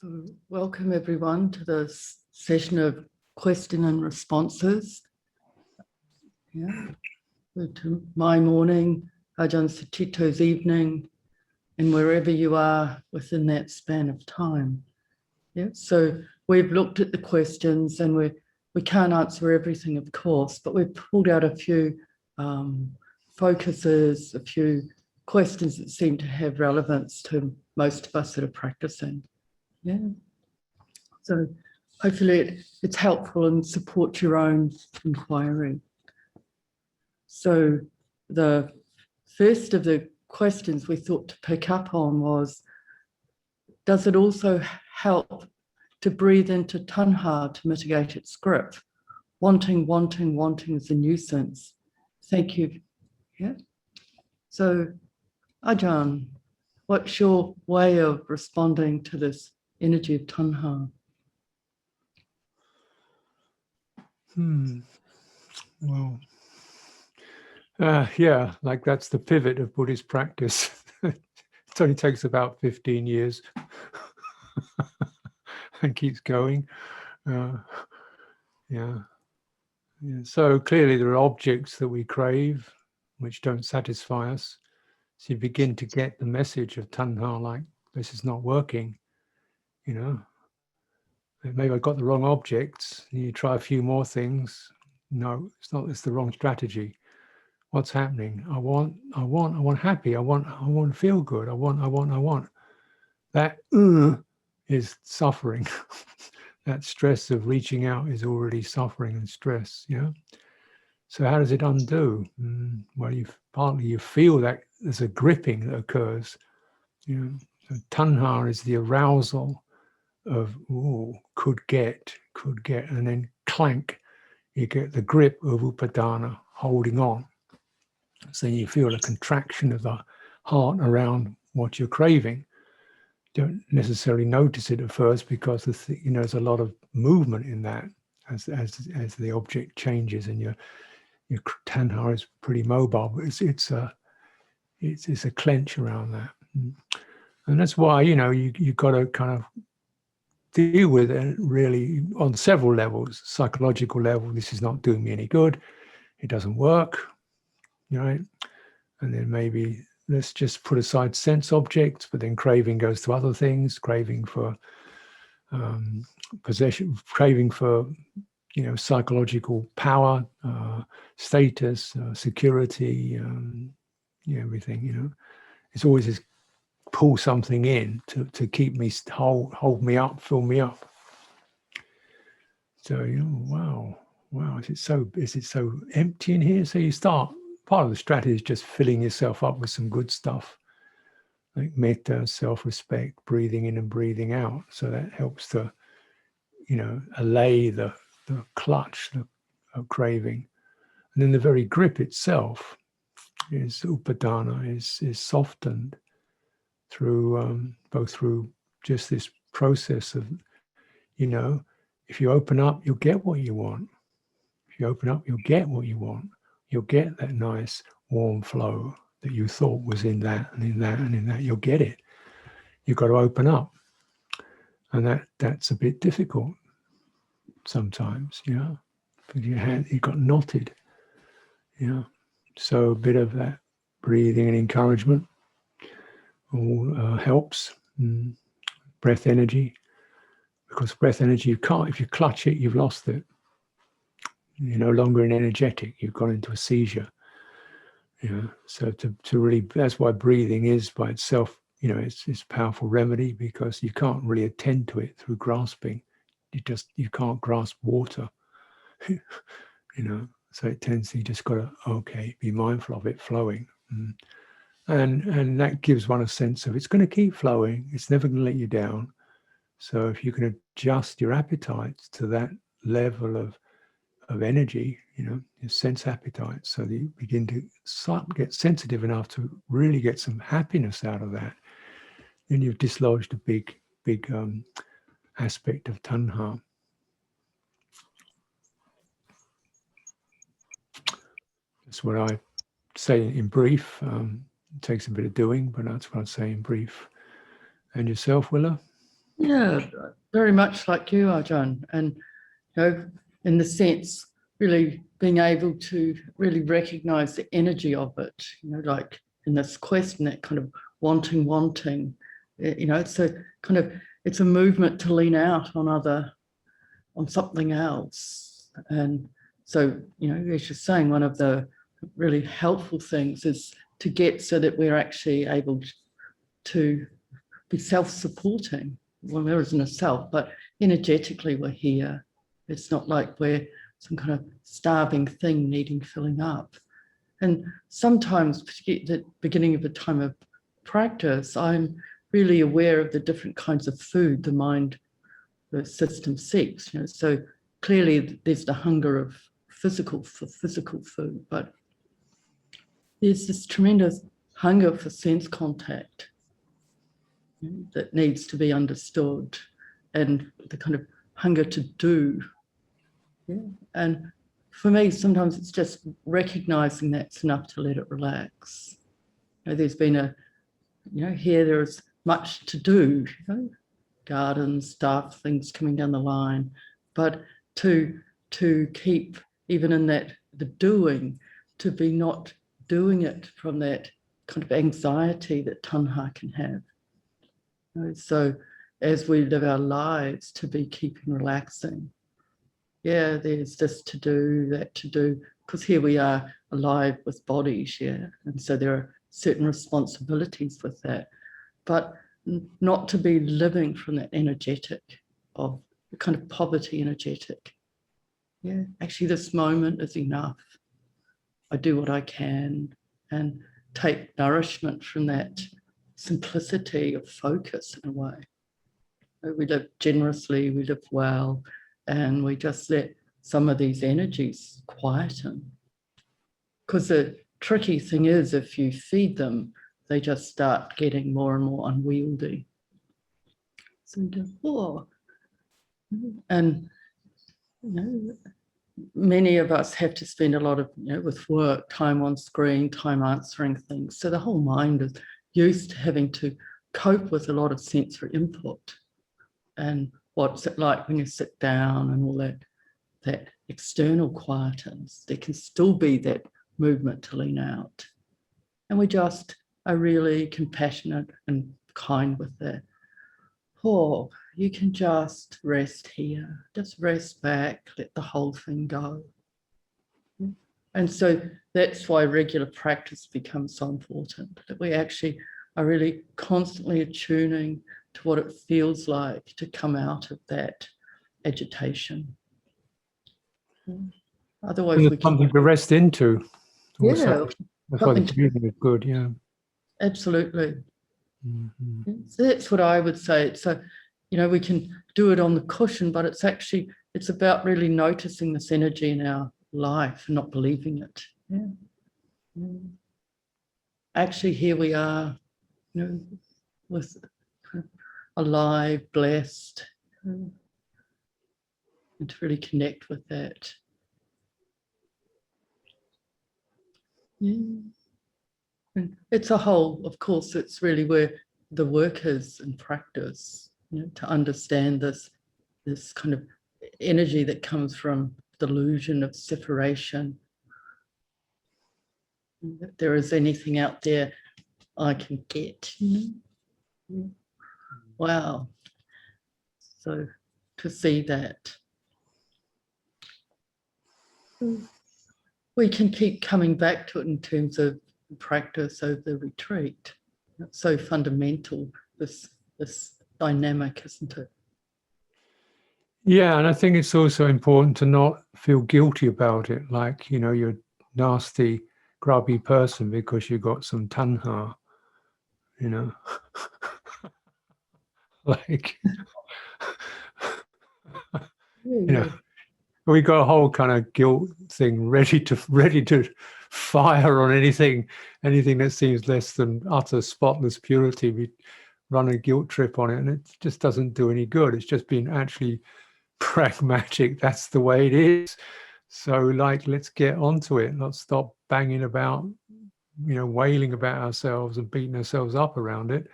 So welcome everyone to this session of question and responses. To my morning, Ajahn Sucitto's evening, and wherever you are within that span of time. So we've looked at the questions, and we can't answer everything, of course, but we've pulled out a few focuses, a few questions that seem to have relevance to most of us that are practicing. So hopefully it's helpful and supports your own inquiry. So the first of the questions we thought to pick up on was, does it also help to breathe into tanha to mitigate its grip? Wanting, wanting, wanting is a nuisance. Thank you. So Ajahn, what's your way of responding to this energy of tanha? Well, yeah, like that's the pivot of Buddhist practice. It only takes about 15 years and keeps going. Yeah. So clearly there are objects that we crave which don't satisfy us. So you begin to get the message of tanha, like this is not working, Maybe I got the wrong objects. You try a few more things. No, it's the wrong strategy. What's happening? I want happy. I want to feel good. I want. That is suffering. That stress of reaching out is already suffering and stress. So how does it undo? Well, you feel that there's a gripping that occurs. So tanha is the arousal of could get, and then clank, you get the grip of upadana, holding on. So you feel a contraction of the heart around what you're craving. Don't necessarily notice it at first because there's a lot of movement in that as the object changes, and your tanha is pretty mobile, but it's a clench around that, and that's why you got to kind of deal with it really on several levels. Psychological level, this is not doing me any good, it doesn't work, right? And then maybe let's just put aside sense objects, but then craving goes to other things, craving for possession, craving for psychological power, status, security, everything. It's always this pull something in to keep me, hold me up, fill me up. So wow, is it so empty in here? So you start, part of the strategy is just filling yourself up with some good stuff, like metta, self-respect, breathing in and breathing out. So that helps to allay the clutch of craving. And then the very grip itself is upadana, is softened through both through just this process of, if you open up, you'll get what you want. If you open up, you'll get what you want. You'll get that nice warm flow that you thought was in that and in that and in that. You'll get it. You've got to open up. And that's a bit difficult sometimes, because you got knotted. So a bit of that breathing and encouragement all helps. Breath energy, because breath energy, if you clutch it, you've lost it. You're no longer an energetic, you've gone into a seizure. So to really, that's why breathing is by itself, it's a powerful remedy, because you can't really attend to it through grasping. You can't grasp water. So it tends to, you just got to, be mindful of it flowing. And that gives one a sense of it's going to keep flowing. It's never going to let you down. So if you can adjust your appetites to that level of energy, your sense appetite, so that you begin to get sensitive enough to really get some happiness out of that, then you've dislodged a big aspect of tanha. That's what I say in brief. It takes a bit of doing, but that's what I say in brief. And yourself, Willa? Yeah, very much like you, Ajahn. And, in the sense, really being able to really recognize the energy of it, like in this question, that kind of wanting, it's a kind of, it's a movement to lean out on something else. And so, as you're saying, one of the really helpful things is to get so that we're actually able to be self-supporting. Well, there isn't a self, but energetically we're here. It's not like we're some kind of starving thing needing filling up. And sometimes, particularly at the beginning of a time of practice, I'm really aware of the different kinds of food the system seeks. So clearly there's the hunger of physical food, but there's this tremendous hunger for sense contact that needs to be understood, and the kind of hunger to do. Yeah. And for me, sometimes it's just recognizing that's enough to let it relax. There's been here there's much to do, garden stuff, things coming down the line, but to keep even in that the doing, to be not doing it from that kind of anxiety that tanha can have. So as we live our lives, to be keeping relaxing. Yeah, there's this to do, that to do, because here we are alive with bodies, yeah, and so there are certain responsibilities with that, but not to be living from that energetic of the kind of poverty energetic. Yeah, actually this moment is enough. I do what I can and take nourishment from that simplicity of focus in a way. We live generously, we live well, and we just let some of these energies quieten. Because the tricky thing is, if you feed them, they just start getting more and more unwieldy. So you just, oh. And many of us have to spend a lot of, with work, time on screen, time answering things. So the whole mind is used to having to cope with a lot of sensory input. And what's it like when you sit down and all that external quietness. There can still be that movement to lean out. And we just are really compassionate and kind with that. Oh, you can just rest here. Just rest back, let the whole thing go. And so that's why regular practice becomes so important, that we actually are really constantly attuning to what it feels like to come out of that agitation. Otherwise, And we there's something to rest into. Also. Yeah, That's why the breathing is good, yeah. absolutely. Mm-hmm. So that's what I would say. So, we can do it on the cushion, but it's about really noticing this energy in our life and not believing it. Yeah. Actually, here we are, with alive, blessed, and to really connect with that. Yeah. And it's a whole, of course, it's really where the work is in practice, to understand this kind of energy that comes from delusion of separation. That there is anything out there I can get. Wow. So to see that. We can keep coming back to it in terms of practice over the retreat. It's so fundamental, this dynamic, isn't it? Yeah, and I think it's also important to not feel guilty about it, like, you're a nasty, grubby person because you got some tanha, like, we got a whole kind of guilt thing ready to fire on anything that seems less than utter spotless purity. We run a guilt trip on it, and it just doesn't do any good. It's just been actually pragmatic. That's the way it is. So, let's get onto it. Let's stop banging about, wailing about ourselves and beating ourselves up around it.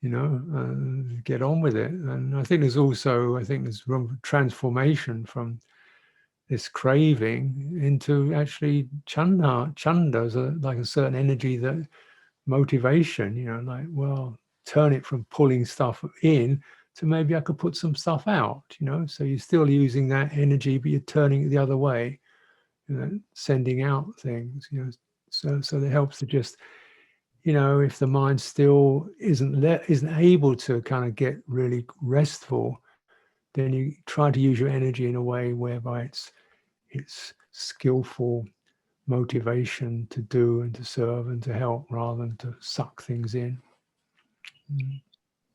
get on with it. And I think there's room for transformation from this craving into actually chanda is like a certain energy, that motivation, like, well, turn it from pulling stuff in to maybe I could put some stuff out, so you're still using that energy, but you're turning it the other way, sending out things, so that helps to just, if the mind still isn't able to kind of get really restful, then you try to use your energy in a way whereby it's skillful motivation to do and to serve and to help, rather than to suck things in.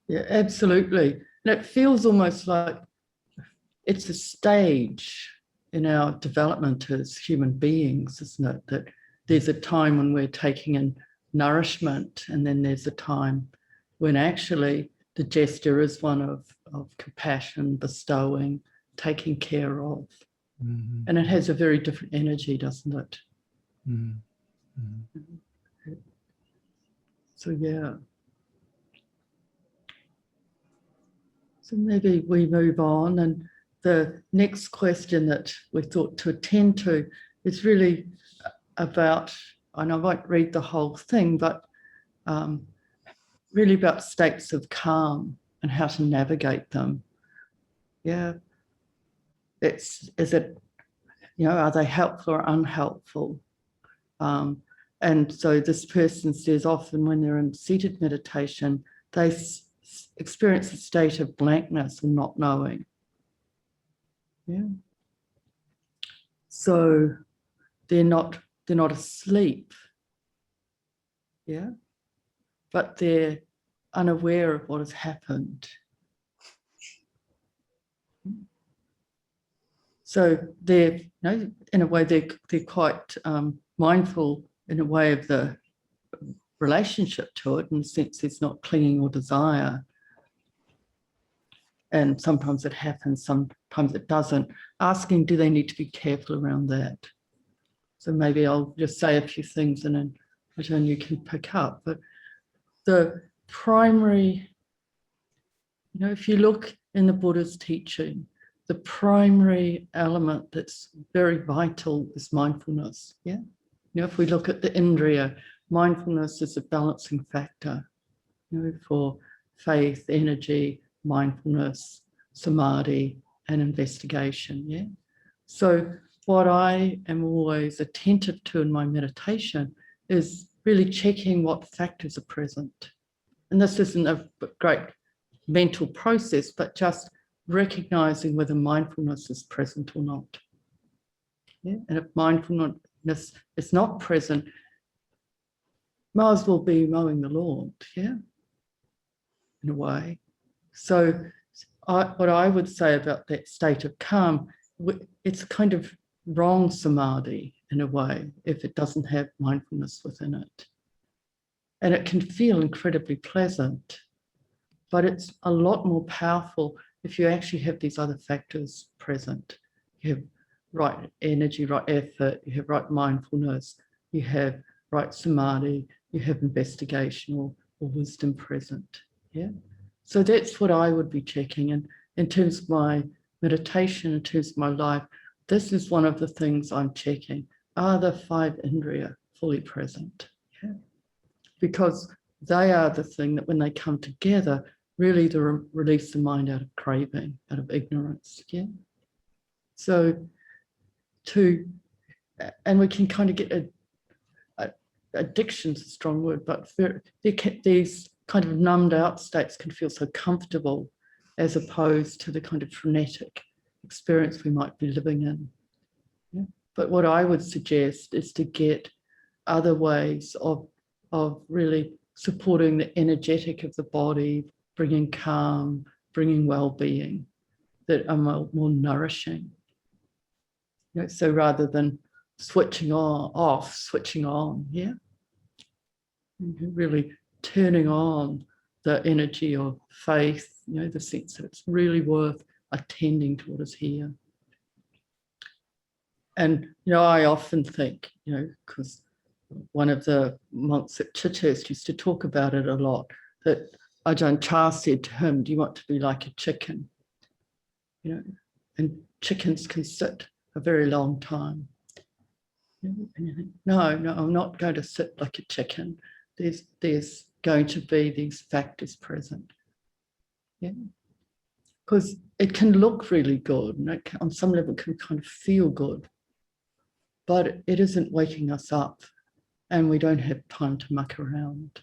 Yeah, absolutely. And it feels almost like it's a stage in our development as human beings, isn't it? That there's a time when we're taking in nourishment, and then there's a time when actually the gesture is one of compassion, bestowing, taking care of. Mm-hmm. And it has a very different energy, doesn't it? Mm-hmm. Mm-hmm. So, yeah. So maybe we move on, and the next question that we thought to attend to is really about, and I won't read the whole thing, but really about states of calm and how to navigate them. Yeah. Is it, are they helpful or unhelpful? And so this person says often when they're in seated meditation, they experience a state of blankness or not knowing. Yeah. So they're not asleep. Yeah. But they're unaware of what has happened. So they're, in a way, they're quite mindful in a way of the relationship to it, in the sense there's not clinging or desire. And sometimes it happens, sometimes it doesn't. Asking, do they need to be careful around that? So maybe I'll just say a few things and then Ajahn, you can pick up. But the primary, if you look in the Buddha's teaching, the primary element that's very vital is mindfulness. Yeah. If we look at the Indriya, mindfulness is a balancing factor, for faith, energy, mindfulness, samadhi, and investigation. Yeah. So what I am always attentive to in my meditation is really checking what factors are present. And this isn't a great mental process, but just recognizing whether mindfulness is present or not. Yeah? And if mindfulness is not present, might as well be mowing the lawn, yeah, in a way. So what I would say about that state of calm, it's kind of wrong samadhi in a way if it doesn't have mindfulness within it. And it can feel incredibly pleasant, but it's a lot more powerful if you actually have these other factors present. You have right energy, right effort, you have right mindfulness, you have right samadhi, you have investigation or wisdom present. Yeah. So that's what I would be checking. And in terms of my meditation, in terms of my life, this is one of the things I'm checking. Are the 5 indriya fully present? Yeah. Because they are the thing that when they come together, really to release the mind out of craving, out of ignorance. Yeah. So and we can kind of get addiction's a strong word, but these kind of numbed out states can feel so comfortable as opposed to the kind of frenetic experience we might be living in. Yeah. But what I would suggest is to get other ways of really supporting the energetic of the body, bringing calm, bringing well-being that are more nourishing. So rather than switching off, switching on, yeah? Really turning on the energy of faith, the sense that it's really worth attending to what is here. And, I often think, because one of the monks at Chithurst used to talk about it a lot, that Ajahn Chah said to him, do you want to be like a chicken? You know, and chickens can sit a very long time. And you think, no, I'm not going to sit like a chicken. There's going to be these factors present. Yeah. Because it can look really good, and on some level it can kind of feel good, but it isn't waking us up, and we don't have time to muck around.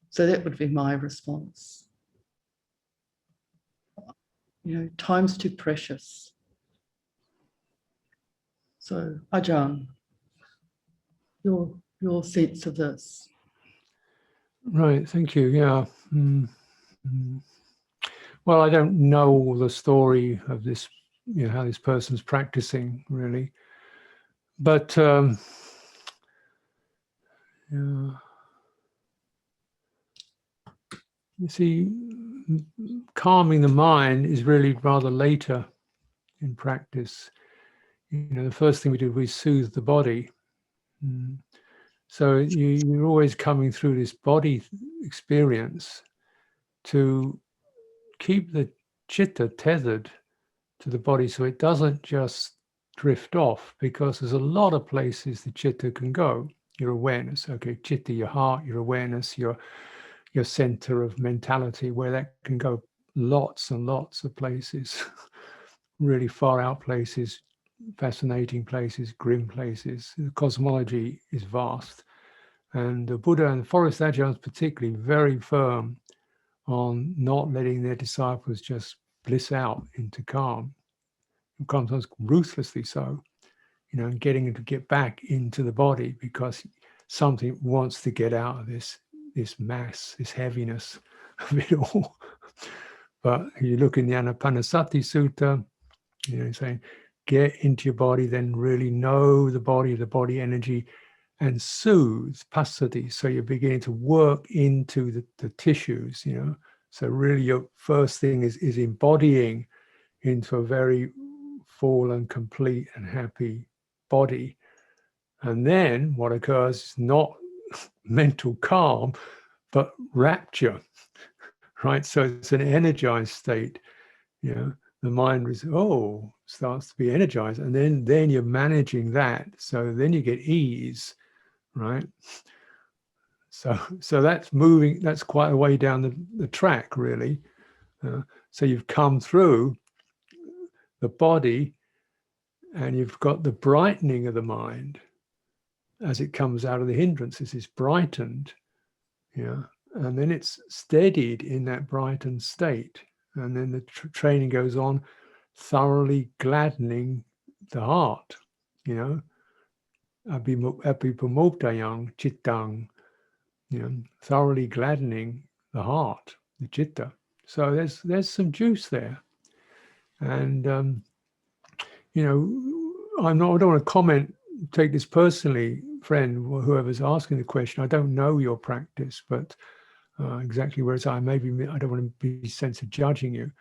So that would be my response. You know, time's too precious. So, Ajahn, your sense of this. Right, thank you. Yeah. Well, I don't know the story of this, you know, how this person's practicing really, but yeah. You see, calming the mind is really rather later in practice. You know, the first thing we do, we soothe the body. So you're always coming through this body experience to keep the chitta tethered to the body so it doesn't just drift off, because there's a lot of places the chitta can go. Your awareness, okay, chitta, your heart, your awareness, your center of mentality, where that can go lots and lots of places, really far out places, fascinating places, grim places. The cosmology is vast. And the Buddha and the Forest Ajahns particularly very firm on not letting their disciples just bliss out into calm, sometimes ruthlessly so, you know, and getting them to get back into the body because something wants to get out of this mass, this heaviness of it all. But you look in the Anapanasati Sutta, you know, saying, get into your body, then really know the body energy, and soothe, passaddhi. So you're beginning to work into the tissues, you know. So really your first thing is embodying into a very full and complete and happy body. And then what occurs is not mental calm, but rapture, right? So it's an energized state, you know. The mind is, starts to be energized, and then you're managing that. So then you get ease, right? So that's moving, that's quite a way down the track, really. So you've come through the body and you've got the brightening of the mind as it comes out of the hindrances. It's brightened, yeah, and then it's steadied in that brightened state. And then the training goes on, thoroughly gladdening the heart, you know, abhipamoptayang chittang, you know, thoroughly gladdening the heart, the chitta. So there's some juice there. And, you know, I don't want to comment, take this personally, friend, or whoever's asking the question. I don't know your practice, but exactly where it's at. Maybe I don't want to be sense of judging you.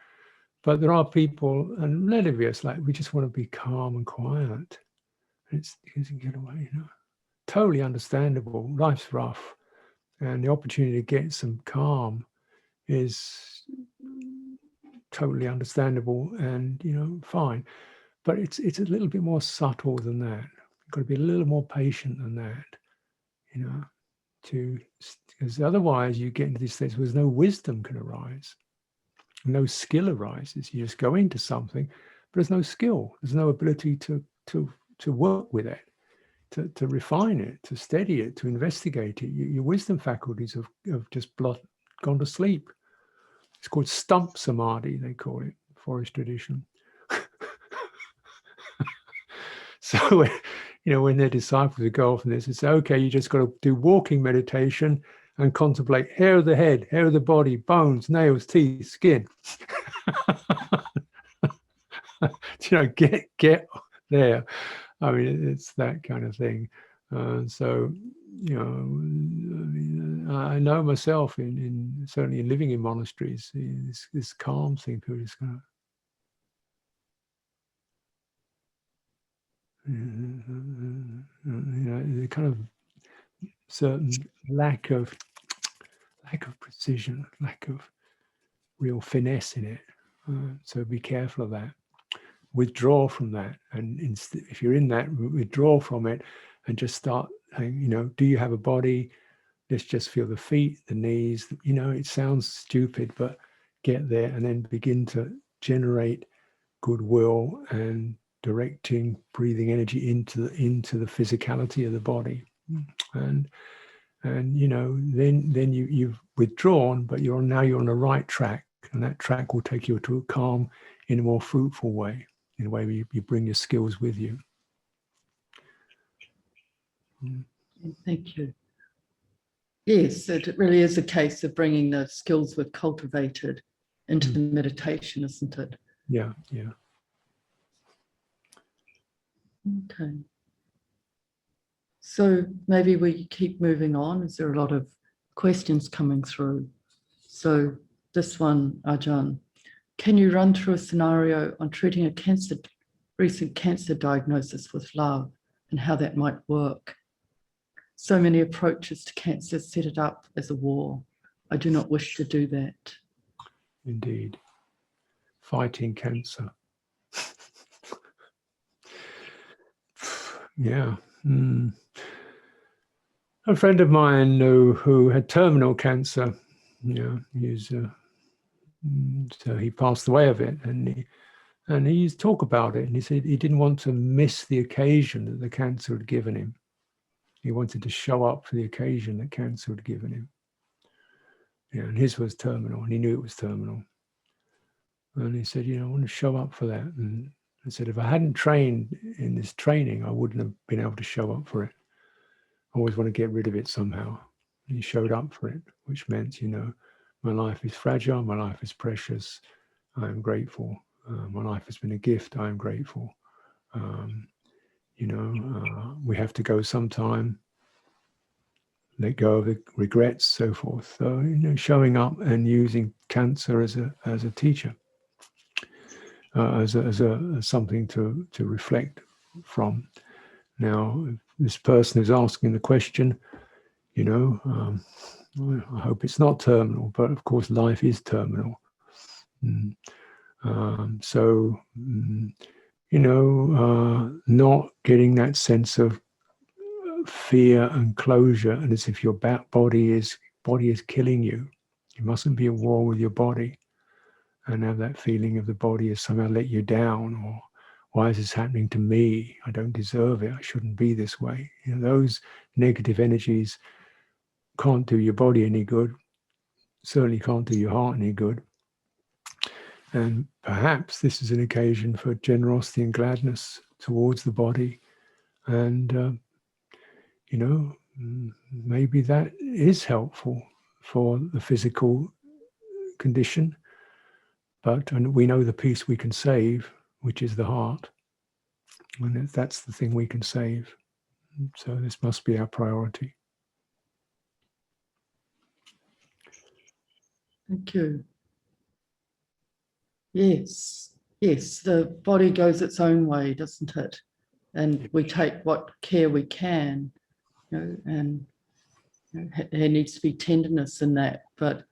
But there are people, and relatively it's like, we just want to be calm and quiet. It's easy to get away, you know. Totally understandable. Life's rough. And the opportunity to get some calm is totally understandable and, you know, fine. But it's a little bit more subtle than that. You've got to be a little more patient than that, you know, because otherwise you get into these states where there's no wisdom can arise. No skill arises. You just go into something, but there's no skill. There's no ability to work with it, to refine it, to steady it, to investigate it. Your wisdom faculties have just gone to sleep. It's called stump samadhi, they call it, forest tradition. So, you know, when their disciples would go off on this, it's okay, you just got to do walking meditation and contemplate hair of the head, hair of the body, bones, nails, teeth, skin. You know, get there. I mean, it's that kind of thing. So, you know, I know myself in certainly in living in monasteries, this calm thing, people just kind of, you know, they kind of certain lack of precision, lack of real finesse in it. So be careful of that. Withdraw from that, and if you're in that, withdraw from it, and just start saying, do you have a body? Let's just feel the feet, the knees. It sounds stupid, but get there, and then begin to generate goodwill and directing breathing energy into the physicality of the body, and then you've withdrawn, but you're on the right track, and that track will take you to a calm in a more fruitful way, in a way where you bring your skills with you. Thank you. Yes, it really is a case of bringing the skills we've cultivated into the meditation, isn't it? Yeah. Okay. So maybe we keep moving on, as there are a lot of questions coming through. So this one, Ajahn, can you run through a scenario on treating a recent cancer diagnosis with love and how that might work? So many approaches to cancer set it up as a war. I do not wish to do that. Indeed. Fighting cancer. Yeah. A friend of mine who had terminal cancer, so he passed away of it, and he used to talk about it, and he said he didn't want to miss the occasion that the cancer had given him. He wanted to show up for the occasion that cancer had given him. And his was terminal, and he knew it was terminal. And he said, I want to show up for that. And I said, if I hadn't trained in this training, I wouldn't have been able to show up for it. I always want to get rid of it somehow. And he showed up for it, which meant, my life is fragile, my life is precious, I am grateful. My life has been a gift, I am grateful. We have to go sometime, let go of the regrets, so forth. So, showing up and using cancer as a teacher, as something to reflect from. Now, this person who's asking the question, I hope it's not terminal, but of course life is terminal. Not getting that sense of fear and closure, and as if your body is killing you. You mustn't be at war with your body and have that feeling of the body has somehow let you down, or why is this happening to me? I don't deserve it. I shouldn't be this way. Those negative energies can't do your body any good, certainly can't do your heart any good. And perhaps this is an occasion for generosity and gladness towards the body. And, maybe that is helpful for the physical condition. But we know the piece we can save, which is the heart. And that's the thing we can save. So this must be our priority. Thank you. Yes, the body goes its own way, doesn't it? And we take what care we can, and there needs to be tenderness in that, but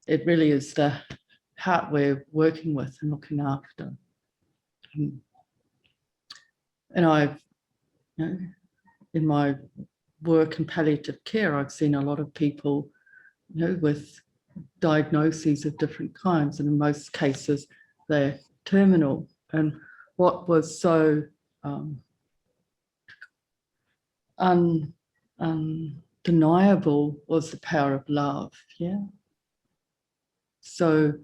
it really is the heart we're working with and looking after. And I've, in my work in palliative care, I've seen a lot of people, with diagnoses of different kinds, and in most cases they're terminal. And what was so undeniable was the power of love. So,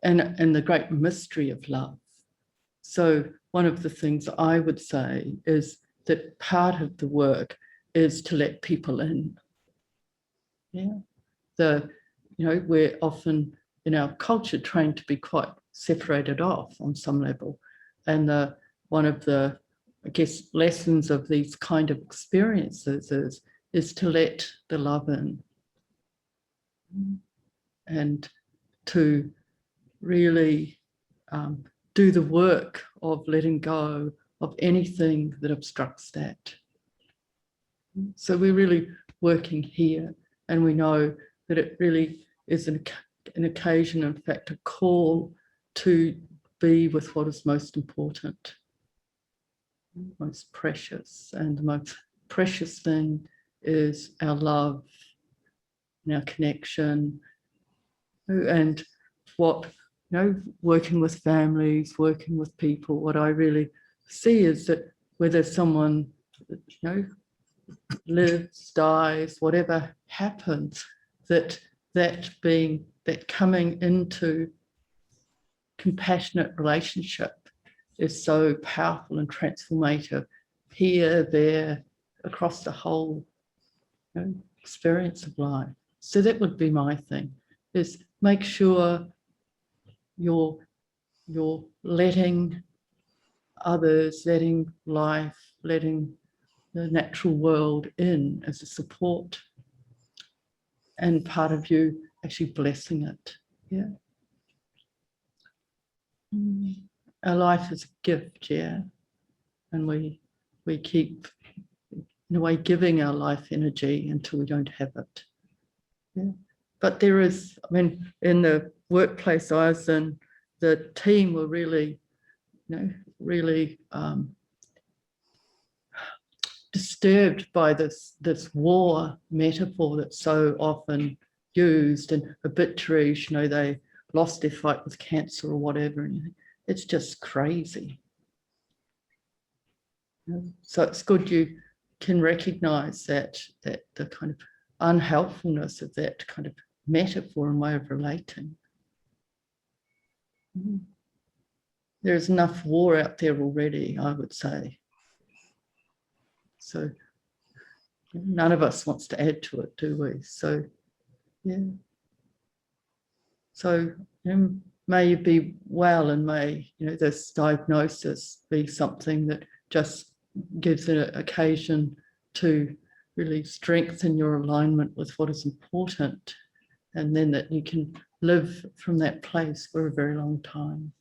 and the great mystery of love. So one of the things I would say is that part of the work is to let people in. We're often in our culture trained to be quite separated off on some level. And one of the, I guess, lessons of these kind of experiences is to let the love in and to really do the work of letting go of anything that obstructs that. So we're really working here, and we know that it really is an occasion, in fact, a call to be with what is most important, most precious. And the most precious thing is our love and our connection. And what, working with families, working with people, what I really see is that whether someone, lives, dies, whatever happens, that coming into compassionate relationship is so powerful and transformative here, there, across the whole experience of life. So that would be my thing, is make sure you're letting others, letting life, letting the natural world in as a support, and part of you actually blessing it. Yeah. Our life is a gift, yeah. And we keep, in a way, giving our life energy until we don't have it. Yeah. But there is, in the workplace I was in, the team were really, really disturbed by this war metaphor that's so often used in obituaries. They lost their fight with cancer or whatever, and it's just crazy. So it's good you can recognize that the kind of unhelpfulness of that kind of metaphor and way of relating. There's enough war out there already, I would say. So none of us wants to add to it, do we? So, yeah. So may you be well, and may this diagnosis be something that just gives an occasion to really strengthen your alignment with what is important, and then that you can live from that place for a very long time.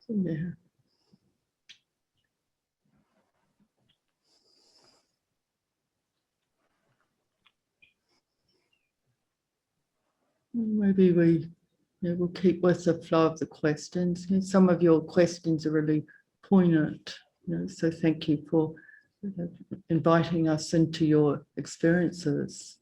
So, yeah. Maybe we'll keep with the flow of the questions. Some of your questions are really poignant, so thank you for inviting us into your experiences.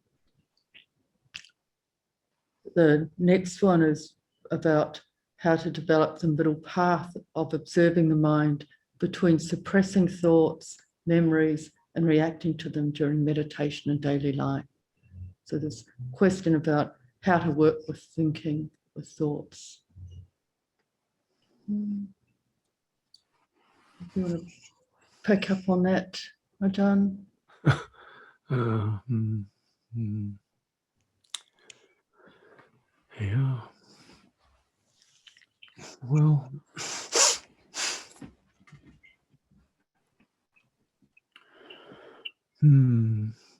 The next one is about how to develop the middle path of observing the mind between suppressing thoughts, memories, and reacting to them during meditation and daily life. So this question about how to work with thinking, with thoughts. Do you want to pick up on that, Ajahn? Yeah. Well,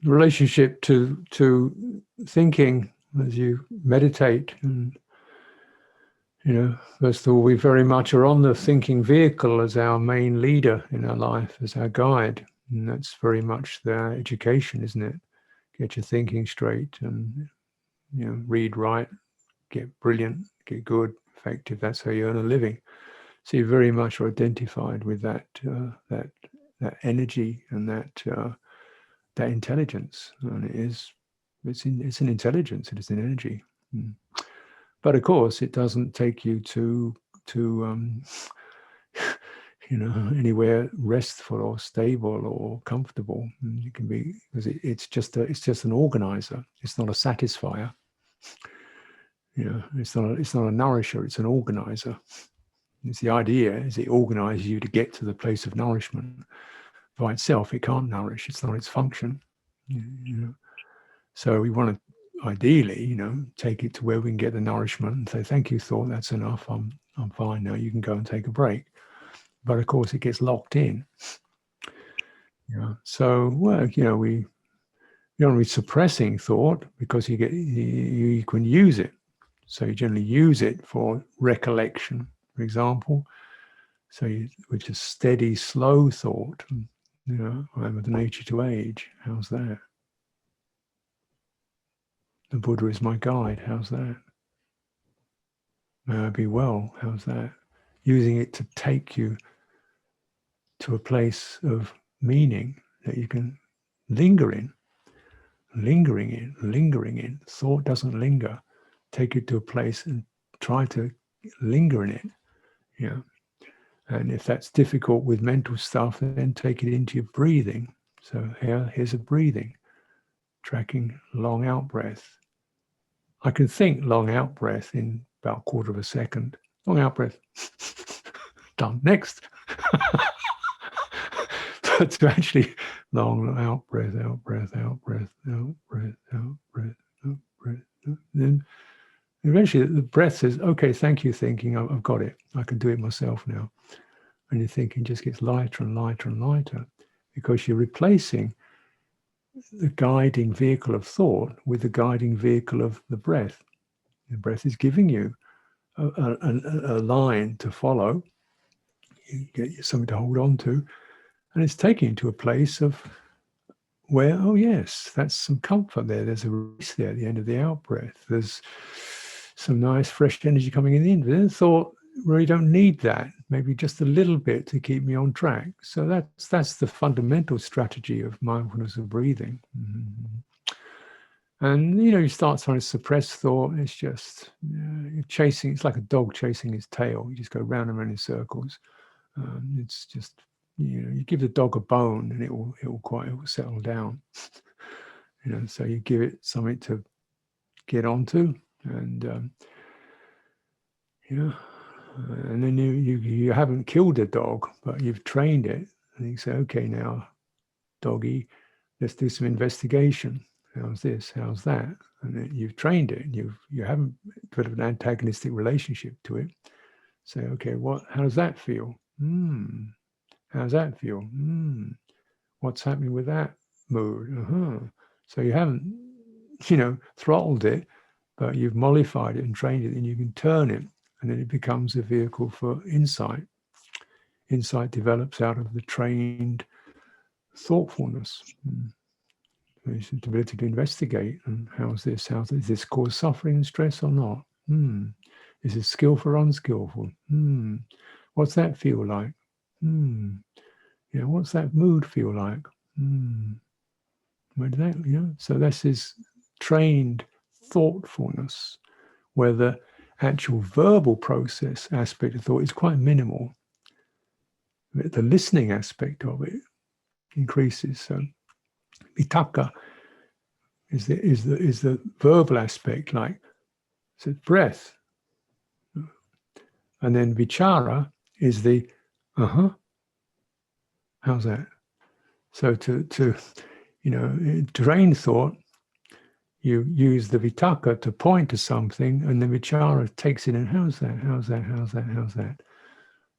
relationship to thinking as you meditate, and first of all, we very much are on the thinking vehicle as our main leader in our life, as our guide, and that's very much their education, isn't it? Get your thinking straight, and read, write, get brilliant, get good, effective. That's how you earn a living. So you very much are identified with that that energy and that intelligence, and it's an intelligence. It is an energy. But of course, it doesn't take you to anywhere restful or stable or comfortable. You can be, because it's just an organizer. It's not a satisfier. It's not a nourisher. It's an organizer. It's the idea is it organizes you to get to the place of nourishment. By itself, it can't nourish. It's not its function. So we want to ideally, take it to where we can get the nourishment and say, "Thank you, thought. That's enough. I'm fine now. You can go and take a break." But of course, it gets locked in. So we don't be suppressing thought, because you can use it. So you generally use it for recollection, for example. So which is steady, slow thought. You know, I'm of the nature to age. How's that? The Buddha is my guide. How's that? May I be well. How's that? Using it to take you to a place of meaning that you can linger in. Lingering in. Thought doesn't linger. Take it to a place and try to linger in it. Yeah. And if that's difficult with mental stuff, then take it into your breathing. So here's a breathing, tracking long out breath. I can think long out breath in about a quarter of a second. Long out breath. Done. Next. But to actually long out breath, out breath, out breath, out breath, out breath, out breath. Then eventually the breath says, okay, thank you thinking, I've got it. I can do it myself now. And your thinking just gets lighter and lighter and lighter because you're replacing the guiding vehicle of thought with the guiding vehicle of the breath. The breath is giving you a line to follow. You get something to hold on to. And it's taking you to a place of where, oh yes, that's some comfort there. There's a release there at the end of the out breath. There's some nice fresh energy coming in the in. But then thought, really don't need that. Maybe just a little bit to keep me on track. So that's the fundamental strategy of mindfulness of breathing. And you start trying to suppress thought. It's just you're chasing. It's like a dog chasing his tail. You just go round and round in circles. It's just you give the dog a bone and it will settle down. So you give it something to get onto, and and then you haven't killed a dog, but you've trained it, and you say, okay, now, doggy, let's do some investigation. How's this? How's that? And then you've trained it. You haven't put an antagonistic relationship to it. Say, okay, how does that feel? How's that feel? What's happening with that mood? So you haven't, throttled it, but you've mollified it and trained it, and you can turn it, and then it becomes a vehicle for insight. Insight develops out of the trained thoughtfulness. It's the ability to investigate, and how's this? How does this cause suffering and stress or not? Is it skillful or unskillful? What's that feel like? What's that mood feel like? Where did that, So this is trained thoughtfulness, where the actual verbal process aspect of thought is quite minimal. The listening aspect of it increases. So vitakka is the verbal aspect, like so breath, and then vichara is the how's that? So to drain thought, you use the vitakka to point to something, and the vichara takes it in. How's that? How's that? How's that? How's that?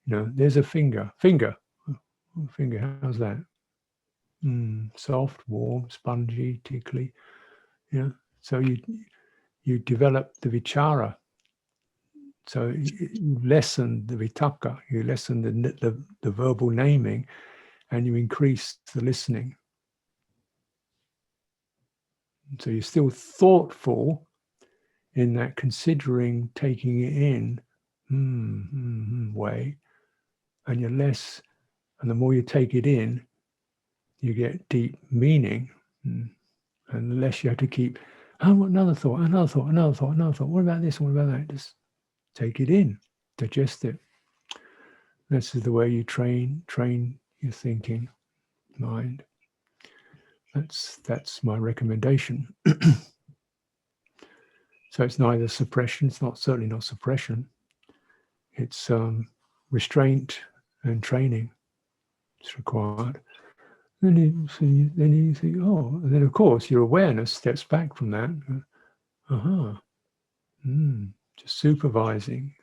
There's a finger. How's that? Soft, warm, spongy, tickly. So you develop the vichara. So you lessen the vitakka. You lessen the verbal naming, and you increase the listening. So you're still thoughtful in that considering, taking it in way, and you're less, and the more you take it in, you get deep meaning, and the less you have to keep, another thought, what about this, what about that? Just take it in, digest it. This is the way you train your thinking mind. That's my recommendation. So it's neither suppression, it's certainly not suppression. It's restraint and training. It's required. Then you think, and then of course your awareness steps back from that. Just supervising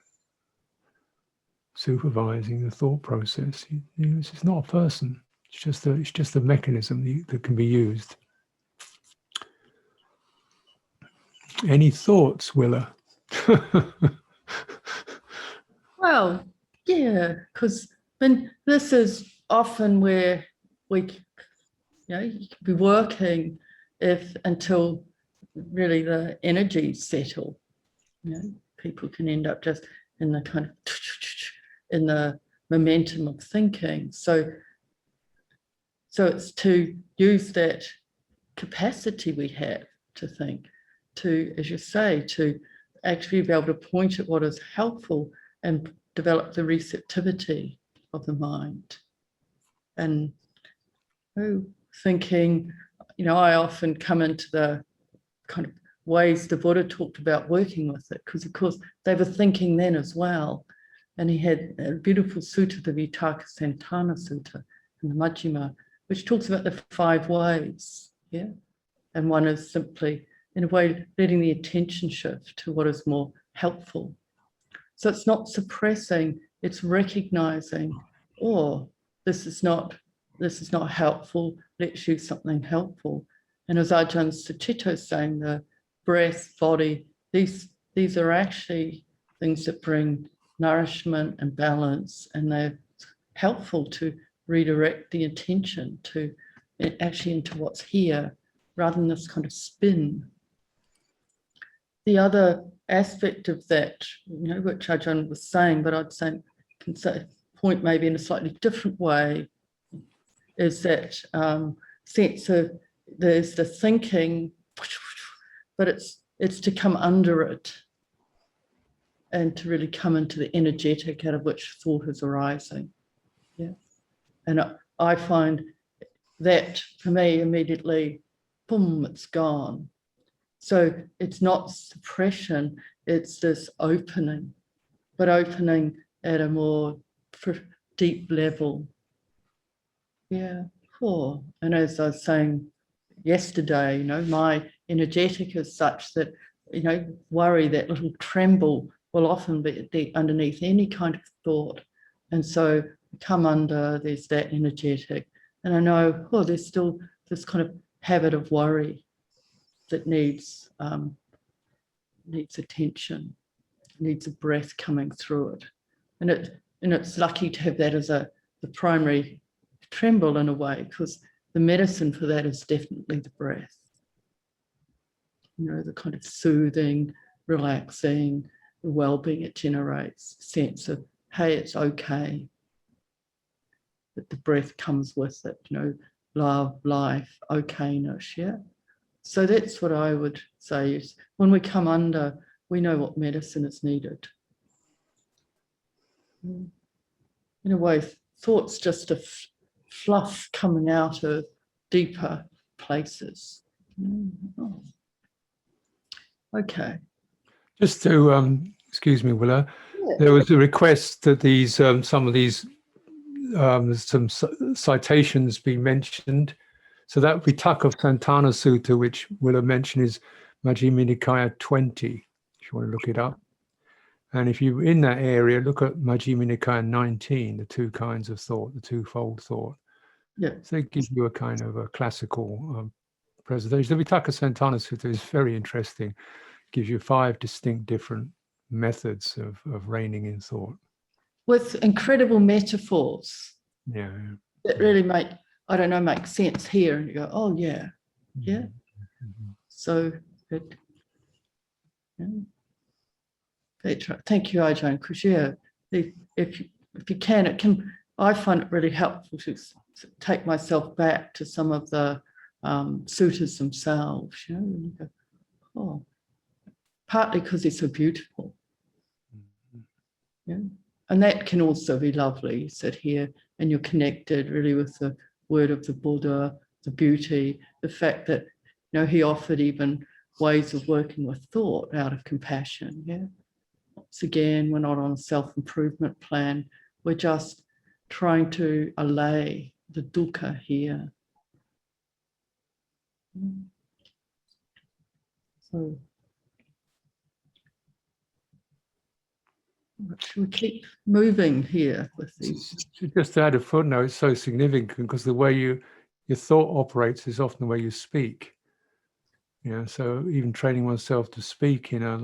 the thought process. It's not a person. It's just a mechanism that can be used. Any thoughts, Willa? Well, yeah, because then this is often where you could be working if until really the energies settle. People can end up just in the kind of in the momentum of thinking. So it's to use that capacity we have to think, to, as you say, to actually be able to point at what is helpful and develop the receptivity of the mind. And thinking, I often come into the kind of ways the Buddha talked about working with it, because of course they were thinking then as well. And he had a beautiful sutta, the Vitakasantana Sutta in the Majjhima, which talks about the 5 ways. Yeah. And one is simply, in a way, letting the attention shift to what is more helpful. So it's not suppressing, it's recognizing, this is not helpful, let's use something helpful. And as Ajahn Sucitto is saying, the breath, body, these are actually things that bring nourishment and balance, and they're helpful to redirect the attention to actually into what's here, rather than this kind of spin. The other aspect of that, which Ajahn was saying, but I'd say can say point maybe in a slightly different way, is that sense of there's the thinking, but it's to come under it and to really come into the energetic out of which thought is arising. Yeah. And I find that for me immediately, boom, it's gone. So it's not suppression, it's this opening, but opening at a more deep level. Yeah, cool. And as I was saying yesterday, my energetic is such that, worry, that little tremble will often be underneath any kind of thought. And so come under, there's that energetic. And I know, there's still this kind of habit of worry that needs attention, needs a breath coming through it. And it's lucky to have that as the primary tremble in a way, because the medicine for that is definitely the breath. The kind of soothing, relaxing, the well-being it generates, sense of, hey, it's okay. That the breath comes with it, love, life, okayness, yeah? So that's what I would say is when we come under, we know what medicine is needed. In a way, thought's just a fluff coming out of deeper places. Okay. Just to, excuse me, Willa, there was a request that these, some of these, some citations be mentioned. So that Vitakasantana Sutta, which Willa mentioned, is Majjhima Nikaya 20, if you want to look it up. And if you're in that area, look at Majjhima Nikaya 19, the 2 kinds of thought, the twofold thought. Yeah. So it gives you a kind of a classical presentation. The Vitakasantana Sutta is very interesting. It gives you 5 distinct different methods of reining in thought. With incredible metaphors. Yeah. That really make sense here. And you go, oh, yeah. Yeah. Mm-hmm. So good. Yeah. Thank you, Ajahn, because if you can, I find it really helpful to take myself back to some of the suttas themselves, and you go, partly because they're so beautiful. Yeah. And that can also be lovely. You sit here and you're connected really with the word of the Buddha, the beauty, the fact that, he offered even ways of working with thought out of compassion. Yeah. Once again, we're not on a self-improvement plan. We're just trying to allay the dukkha here. So, should we keep moving here with these? Just to add a footnote, it's so significant because the way your thought operates is often the way you speak. So even training oneself to speak in a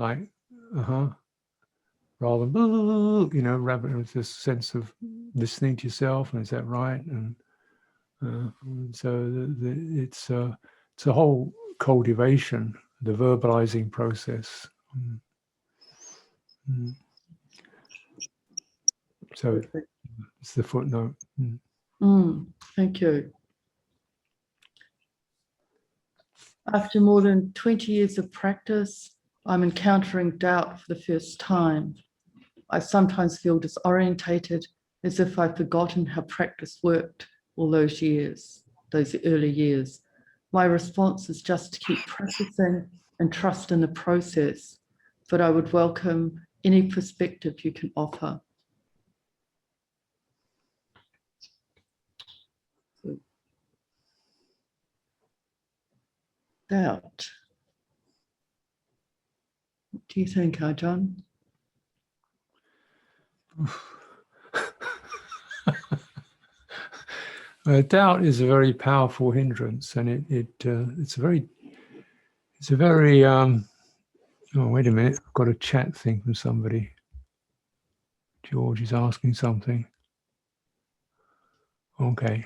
rather than, you know, rather with this sense of listening to yourself, and is that right? And so it's a whole cultivation, the verbalizing process. So it's the footnote. Thank you. After more than 20 years of practice, I'm encountering doubt for the first time. I sometimes feel disorientated, as if I've forgotten how practice worked all those years, those early years. My response is just to keep practicing and trust in the process, but I would welcome any perspective you can offer. So, doubt. What do you think, Ajahn? Doubt is a very powerful hindrance, and it's a very oh, wait a minute, I've got a chat thing from somebody. George is asking something. Okay,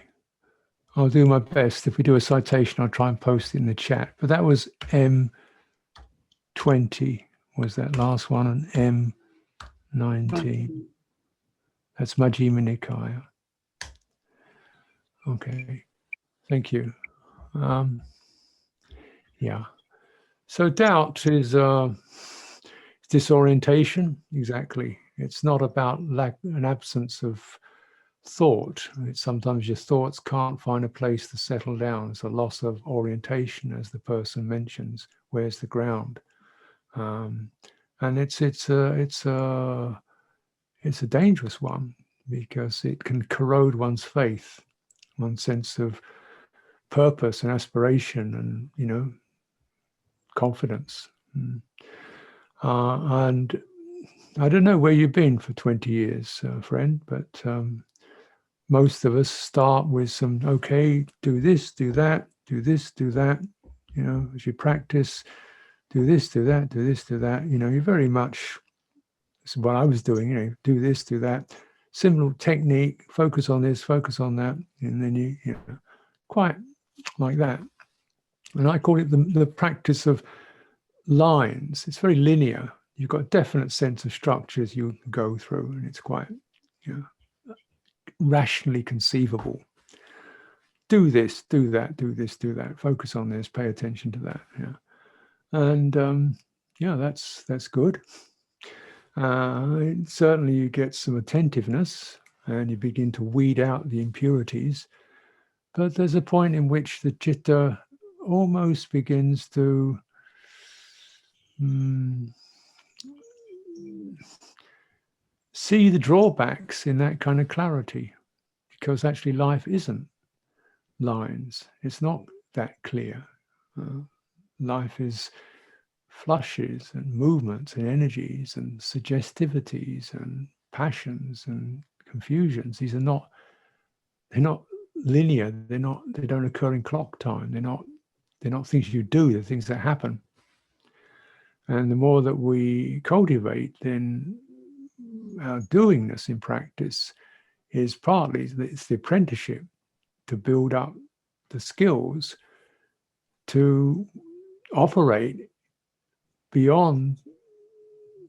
I'll do my best. If we do a citation, I'll try and post it in the chat. But that was M20 was that last one, and M19. That's Majjhima Nikaya. Okay, thank you. Yeah. So doubt is disorientation. Exactly. It's not about an absence of thought. It's sometimes your thoughts can't find a place to settle down. It's a loss of orientation, as the person mentions. Where's the ground? And it's a dangerous one, because it can corrode one's faith, one's sense of purpose and aspiration, and, you know, confidence. And I don't know where you've been for 20 years, friend, but most of us start with some, okay, do this, do that, do this, do that. You know, as you practice, do this, do that, do this, do that. You know, you're very much, this is what I was doing, you know, do this, do that. Similar technique, focus on this, focus on that. And then you know, quite like that. And I call it the practice of lines. It's very linear. You've got a definite sense of structures you go through, and it's quite, you know, rationally conceivable. Do this, do that, do this, do that. Focus on this, pay attention to that. Yeah, and yeah, that's good. Certainly, you get some attentiveness, and you begin to weed out the impurities. But there's a point in which the citta almost begins to see the drawbacks in that kind of clarity, because actually life isn't lines. It's not that clear. Life is flushes and movements and energies and suggestivities and passions and confusions. These are not, they're not linear. They don't occur in clock time. They're not things you do, they're things that happen. And the more that we cultivate, then our doingness in practice is partly, it's the apprenticeship to build up the skills to operate beyond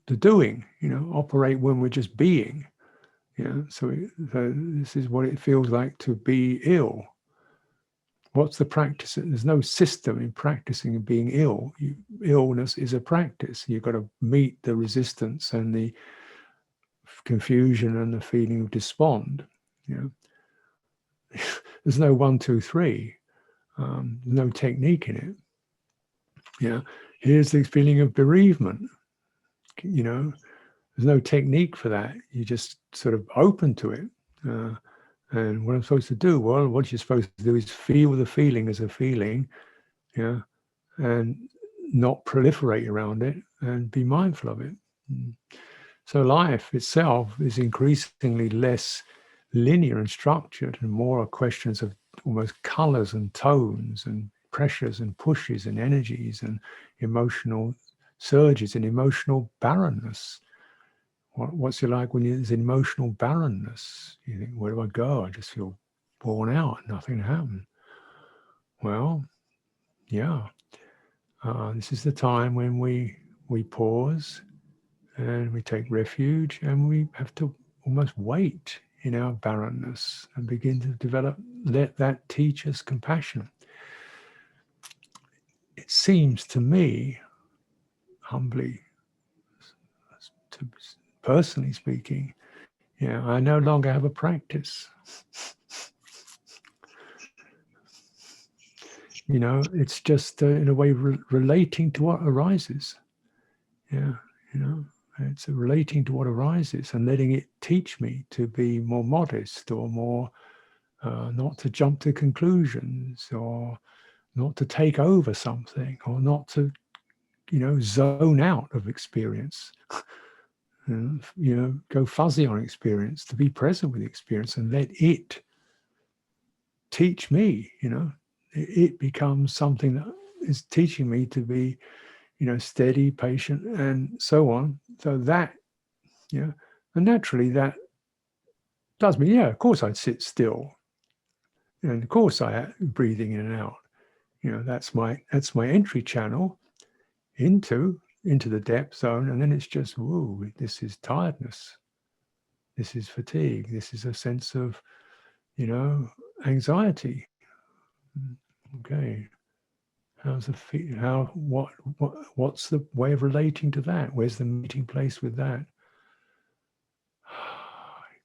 the doing, you know, operate when we're just being, you know. So this is what it feels like to be ill. What's the practice? There's no system in practicing and being ill. Illness is a practice. You've got to meet the resistance and the confusion and the feeling of despond. You know, there's no 1, 2, 3. There's no technique in it. You know, here's the feeling of bereavement. You know, there's no technique for that. You're just sort of open to it. And what I'm supposed to do, well, what you're supposed to do is feel the feeling as a feeling, yeah, and not proliferate around it, and be mindful of it. So life itself is increasingly less linear and structured, and more questions of almost colors and tones and pressures and pushes and energies and emotional surges in emotional barrenness. What's it like when there's emotional barrenness? You think, where do I go? I just feel worn out, nothing happened. Well, yeah, this is the time when we pause and we take refuge, and we have to almost wait in our barrenness and begin to develop, let that teach us compassion. It seems to me, humbly, personally speaking, yeah, I no longer have a practice. You know, it's just in a way relating to what arises. Yeah, you know, it's relating to what arises and letting it teach me to be more modest, or more not to jump to conclusions, or not to take over something, or not to, you know, zone out of experience. You know, go fuzzy on experience, to be present with experience and let it teach me. You know, it becomes something that is teaching me to be, you know, steady, patient, and so on. So that, you know, and naturally that does me, yeah, of course I'd sit still. And of course I breathing in and out. You know, that's my entry channel into the depth zone. And then it's just, whoa, this is tiredness. This is fatigue. This is a sense of, you know, anxiety. Okay. How's the what's the way of relating to that? Where's the meeting place with that?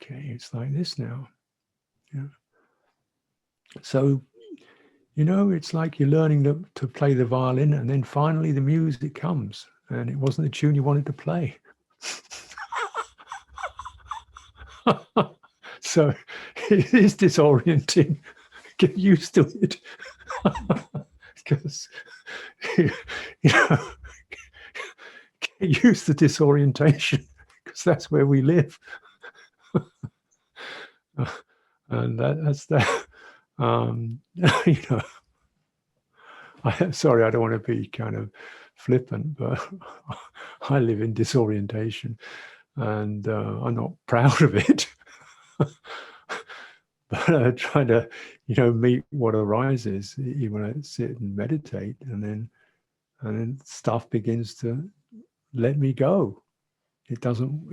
Okay, it's like this now. Yeah. So, you know, it's like you're learning to play the violin, and then finally the music comes, and it wasn't the tune you wanted to play. So it is disorienting. Get used to it. Because, you know, get used to disorientation, because that's where we live. And that's that. You know, sorry, I don't want to be kind of flippant, but I live in disorientation, and I'm not proud of it. But I try to, you know, meet what arises even when I sit and meditate, and then stuff begins to let me go. It doesn't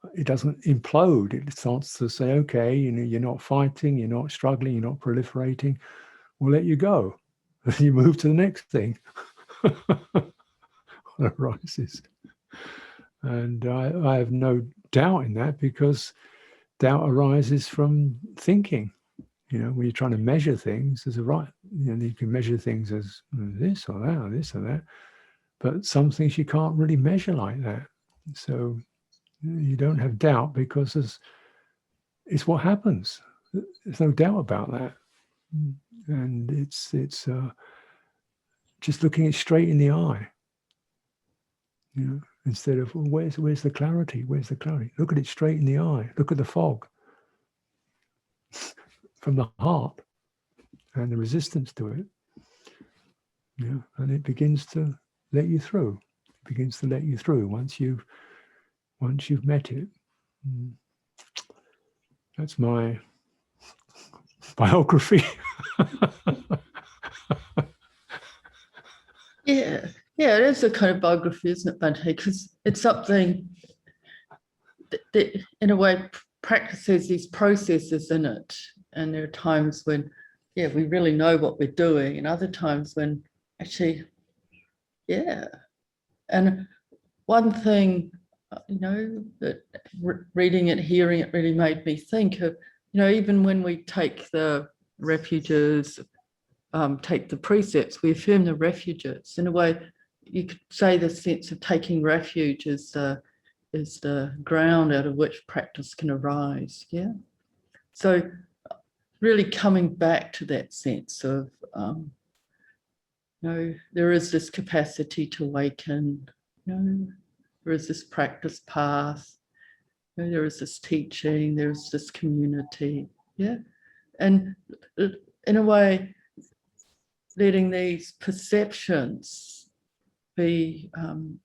implode. It starts to say, okay, you know, you're not fighting, you're not struggling, you're not proliferating. We'll let you go. And you move to the next thing that arises. And I have no doubt in that, because doubt arises from thinking. You know, when you're trying to measure things, there's a right, you know, you can measure things as this or that or this or that, but some things you can't really measure like that. So you don't have doubt, because it's what happens. There's no doubt about that. And it's just looking it straight in the eye, you know, instead of, well, where's the clarity? Where's the clarity? Look at it straight in the eye. Look at the fog from the heart and the resistance to it. Yeah, and it begins to let you through. It begins to let you through once you've met it. That's my biography. Yeah, it is a kind of biography, isn't it, Bante? Because it's something that in a way practices these processes in it. And there are times when, yeah, we really know what we're doing, and other times when actually, yeah. And one thing, you know, that reading it, hearing it really made me think of, you know, even when we take the refuges, take the precepts, we affirm the refuges. In a way, you could say the sense of taking refuge is the ground out of which practice can arise. Yeah. So really coming back to that sense of, you know, there is this capacity to awaken, you know, there is this practice path, you know, there is this teaching, there is this community. Yeah. And in a way, letting these perceptions be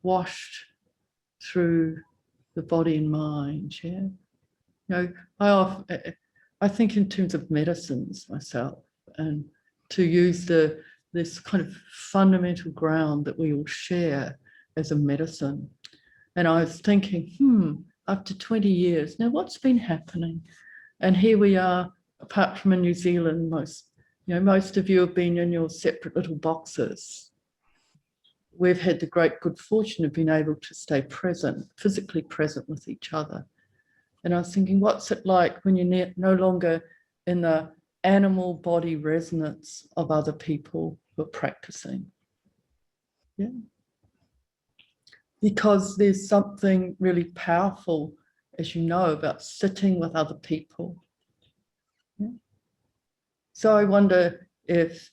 washed through the body and mind. Yeah, I think in terms of medicines myself, and to use this kind of fundamental ground that we all share as a medicine. And I was thinking, after 20 years, now what's been happening? And here we are, apart from in New Zealand, most of you have been in your separate little boxes. We've had the great good fortune of being able to stay present, physically present with each other. And I was thinking, what's it like when you're no longer in the animal body resonance of other people who are practicing? Yeah. Because there's something really powerful, as you know, about sitting with other people. Yeah. So I wonder if,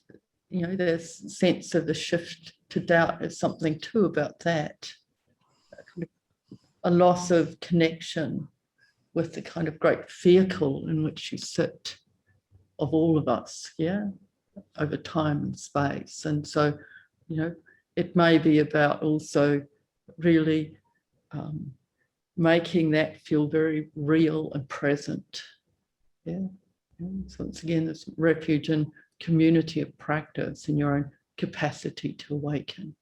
there's sense of the shift to doubt is something too about that. A loss of connection with the kind of great vehicle in which you sit of all of us, yeah, over time and space. And so, it may be about also really making that feel very real and present. Yeah. So it's again this refuge and community of practice in your own capacity to awaken.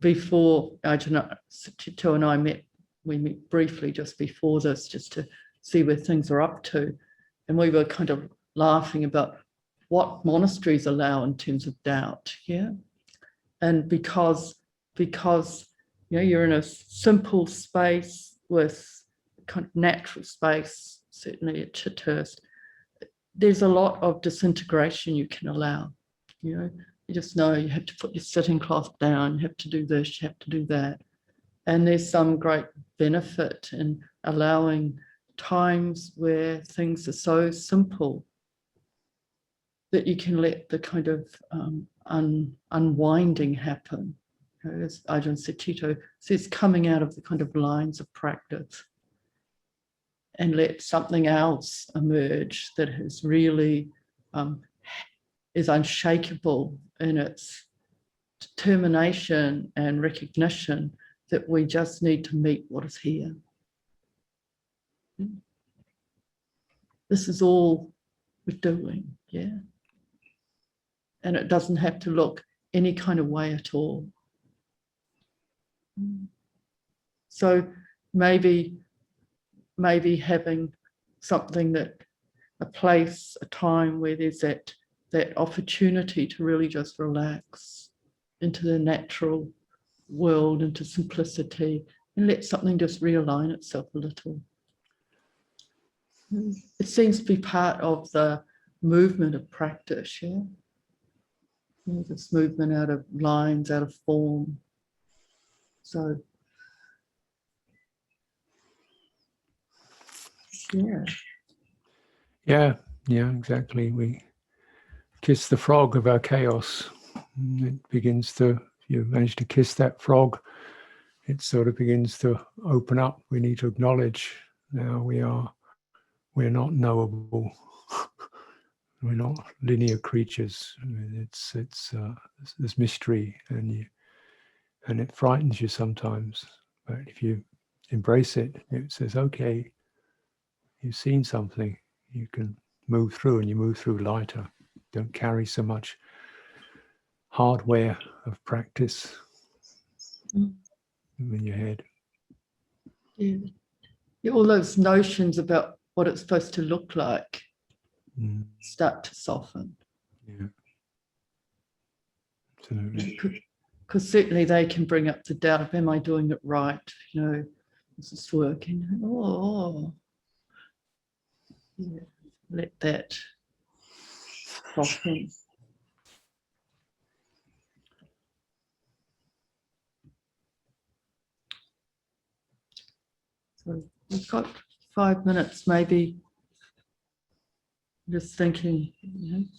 Before Ajahn Sucitto and I met, we met briefly just before this, just to see where things are up to. And we were kind of laughing about what monasteries allow in terms of doubt. Yeah. And because you're in a simple space with kind of natural space, certainly at Chithurst, there's a lot of disintegration you can allow. You just know you have to put your sitting cloth down, you have to do this, you have to do that. And there's some great benefit in allowing times where things are so simple that you can let the kind of unwinding happen. As Ajahn Sucitto says, coming out of the kind of lines of practice and let something else emerge that is really is unshakable in its determination and recognition that we just need to meet what is here. This is all we're doing, yeah? And it doesn't have to look any kind of way at all. So maybe having something a place, a time where there's that opportunity to really just relax into the natural world, into simplicity, and let something just realign itself a little. It seems to be part of the movement of practice, yeah? This movement out of lines, out of form. So, yeah. Yeah, exactly. We kiss the frog of our chaos. It begins to, if you manage to kiss that frog, it sort of begins to open up. We need to acknowledge now we're not knowable. We're not linear creatures. I mean, it's there's mystery, and it frightens you sometimes. But if you embrace it, it says, okay, you've seen something, you can move through, and you move through lighter. Don't carry so much hardware of practice in your head. Yeah, all those notions about what it's supposed to look like start to soften. Yeah, absolutely. Because certainly they can bring up the doubt of, am I doing it right? Is this working? Yeah, let that soften. So we've got 5 minutes, maybe. Just thinking,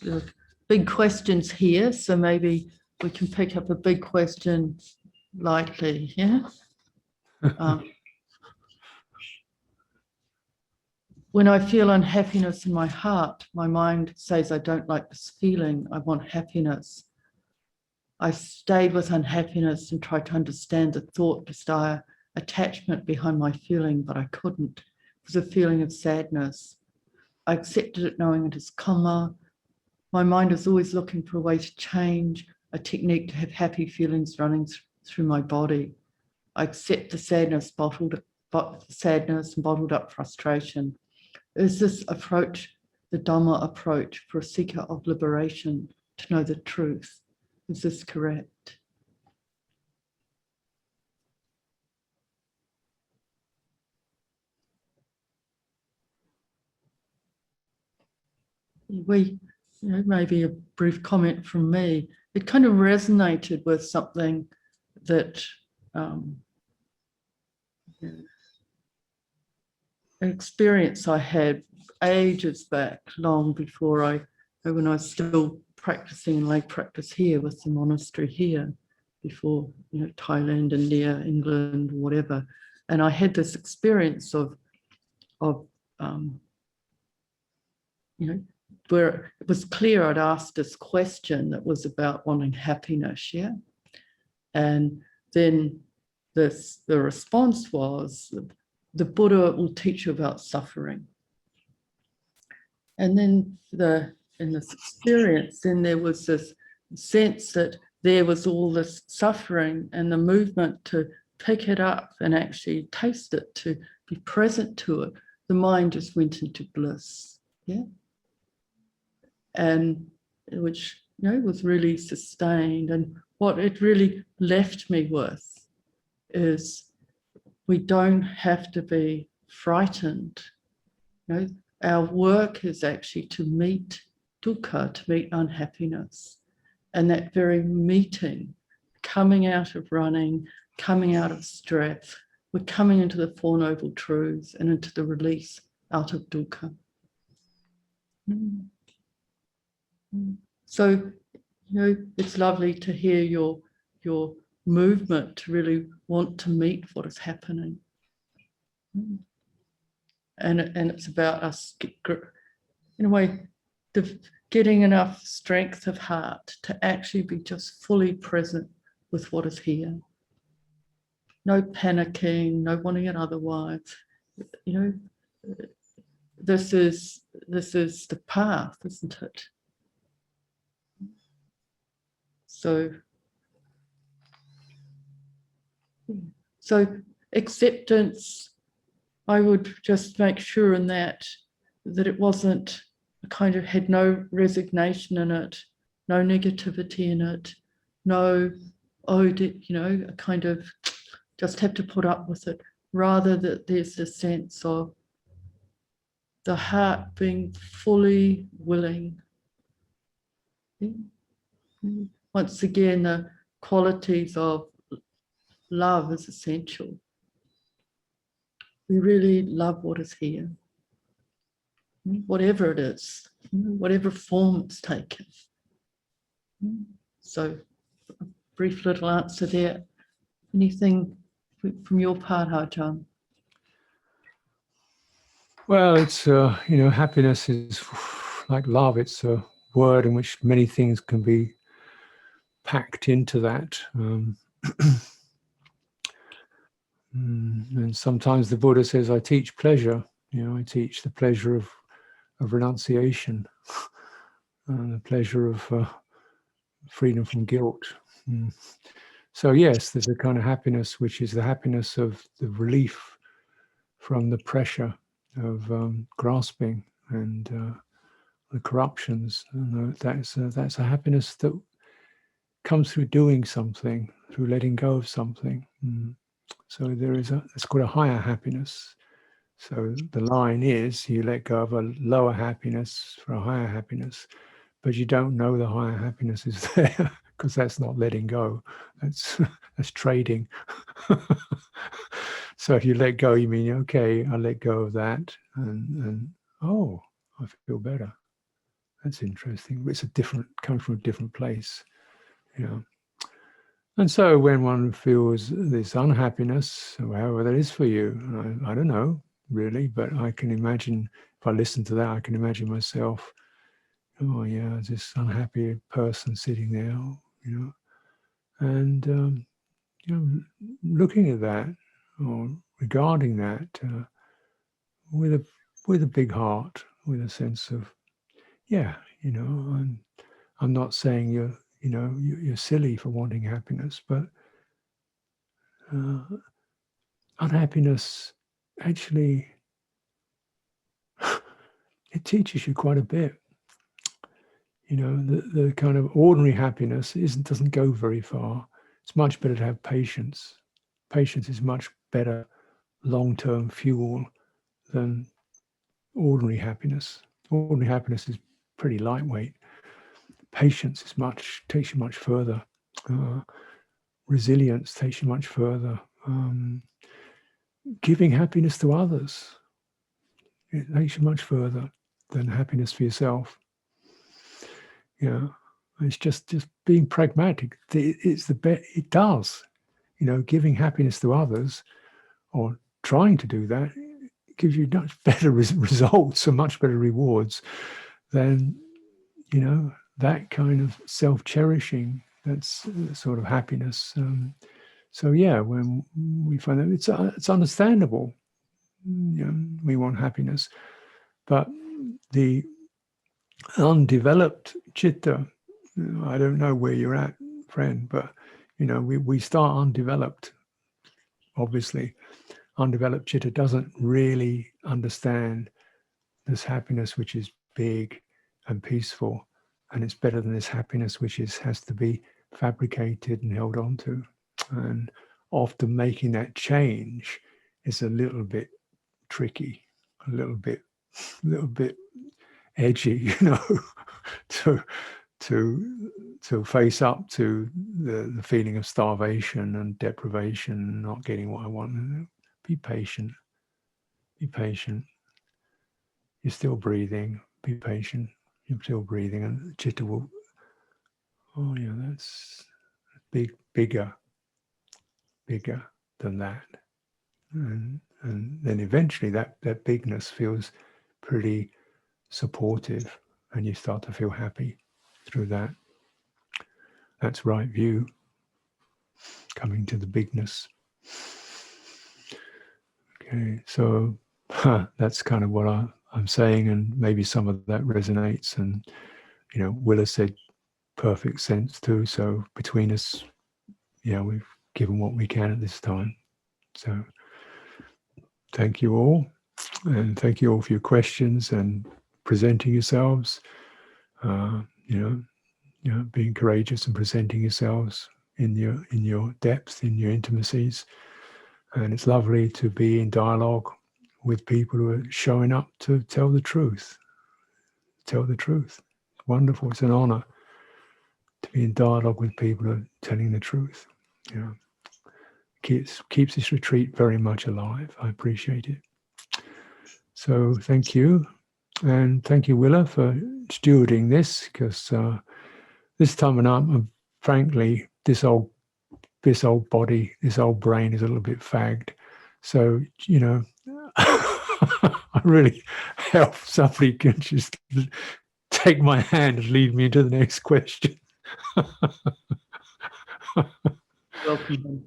there are big questions here, so maybe we can pick up a big question lightly, yeah? When I feel unhappiness in my heart, my mind says, I don't like this feeling, I want happiness. I stayed with unhappiness and tried to understand the thought, desire, attachment behind my feeling, but I couldn't. It was a feeling of sadness. I accepted it knowing it is karma. My mind is always looking for a way to change, a technique to have happy feelings running through my body. I accept the sadness, sadness and bottled up frustration. Is this approach the Dhamma approach for a seeker of liberation to know the truth? Is this correct? Maybe a brief comment from me. It kind of resonated with something that an experience I had ages back, long before when I was still practicing in lay practice here with the monastery here, before Thailand, India, England, whatever. And I had this experience of where it was clear I'd asked this question that was about wanting happiness, yeah? And then the response was, the Buddha will teach you about suffering. And then in this experience, then there was this sense that there was all this suffering, and the movement to pick it up and actually taste it, to be present to it, the mind just went into bliss, yeah? And which was really sustained. And what it really left me with is we don't have to be frightened. Our work is actually to meet dukkha, to meet unhappiness. And that very meeting, coming out of running, coming out of stress, we're coming into the Four Noble Truths and into the release out of dukkha. So, it's lovely to hear your movement to really want to meet what is happening. And it's about us, in a way, getting enough strength of heart to actually be just fully present with what is here. No panicking, no wanting it otherwise. This is the path, isn't it? So acceptance, I would just make sure in that it wasn't had no resignation in it, no negativity in it, no, a kind of just have to put up with it. Rather that there's a sense of the heart being fully willing. Once again, the qualities of love is essential. We really love what is here, whatever it is, whatever form it's taken. So, a brief little answer there. Anything from your part, Ajahn? Well, it's happiness is like love. It's a word in which many things can be packed into that. And sometimes the Buddha says, I teach pleasure. I teach the pleasure of renunciation, the pleasure of freedom from guilt. So yes, there's a kind of happiness which is the happiness of the relief from the pressure of grasping and the corruptions. And that's a happiness that comes through doing something, through letting go of something. So it's called a higher happiness. So the line is you let go of a lower happiness for a higher happiness, but you don't know the higher happiness is there because that's not letting go. That's trading. So if you let go, you mean, okay, I let go of that and oh, I feel better. That's interesting. It's coming from a different place. And so when one feels this unhappiness, however that is for you, I don't know really, but I can imagine, if I listen to that, I can imagine myself, oh yeah, this unhappy person sitting there, And looking at that or regarding that with a big heart, with a sense of, yeah, I'm not saying you're silly for wanting happiness, but unhappiness actually it teaches you quite a bit. The kind of ordinary happiness doesn't go very far. It's much better to have patience. Patience is much better long-term fuel than ordinary happiness. Ordinary happiness is pretty lightweight. Patience takes you much further. Resilience takes you much further. Giving happiness to others, it takes you much further than happiness for yourself. It's just being pragmatic. It's the best. It does. Giving happiness to others or trying to do that gives you much better results and much better rewards than that kind of self-cherishing. That's sort of happiness. So yeah, when we find that it's understandable, we want happiness, but the undeveloped chitta, I don't know where you're at, friend, but we start undeveloped. Obviously, undeveloped chitta doesn't really understand this happiness which is big and peaceful, and it's better than this happiness which has to be fabricated and held on to. And often making that change is a little bit tricky, a little bit edgy, to face up to the feeling of starvation and deprivation and not getting what I want. Be patient. Be patient. You're still breathing. Be patient. You're still breathing, and chitta will. Oh yeah, that's bigger than that, and then eventually that bigness feels pretty supportive, and you start to feel happy through that. That's right view, coming to the bigness. Okay, so that's kind of what I'm saying, and maybe some of that resonates. And Willa said perfect sense too. So between us, we've given what we can at this time. So thank you all, and thank you all for your questions and presenting yourselves. Being courageous and presenting yourselves in your depth, in your intimacies. And it's lovely to be in dialogue with people who are showing up to tell the truth. Tell the truth. It's wonderful. It's an honor to be in dialogue with people who are telling the truth. Keeps this retreat very much alive. I appreciate it. So thank you. And thank you, Willa, for stewarding this, because this time I'm frankly, this old body, this old brain is a little bit fagged. So, I really hope somebody can just take my hand and lead me into the next question. Welcome.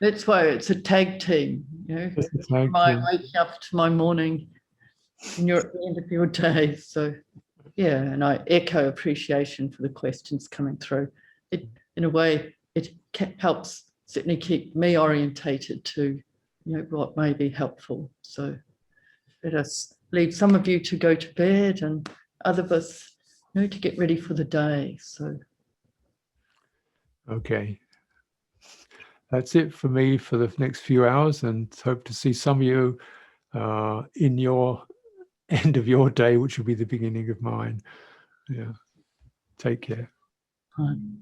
That's why it's a tag team. Waking up to my morning, and you're at the end of your day. So, yeah, and I echo appreciation for the questions coming through. It, in a way, it helps certainly keep me orientated to, what may be helpful. So, let us leave some of you to go to bed, and other of us, to get ready for the day. So, okay. That's it for me for the next few hours, and hope to see some of you in your end of your day, which will be the beginning of mine. Yeah. Take care. Fine.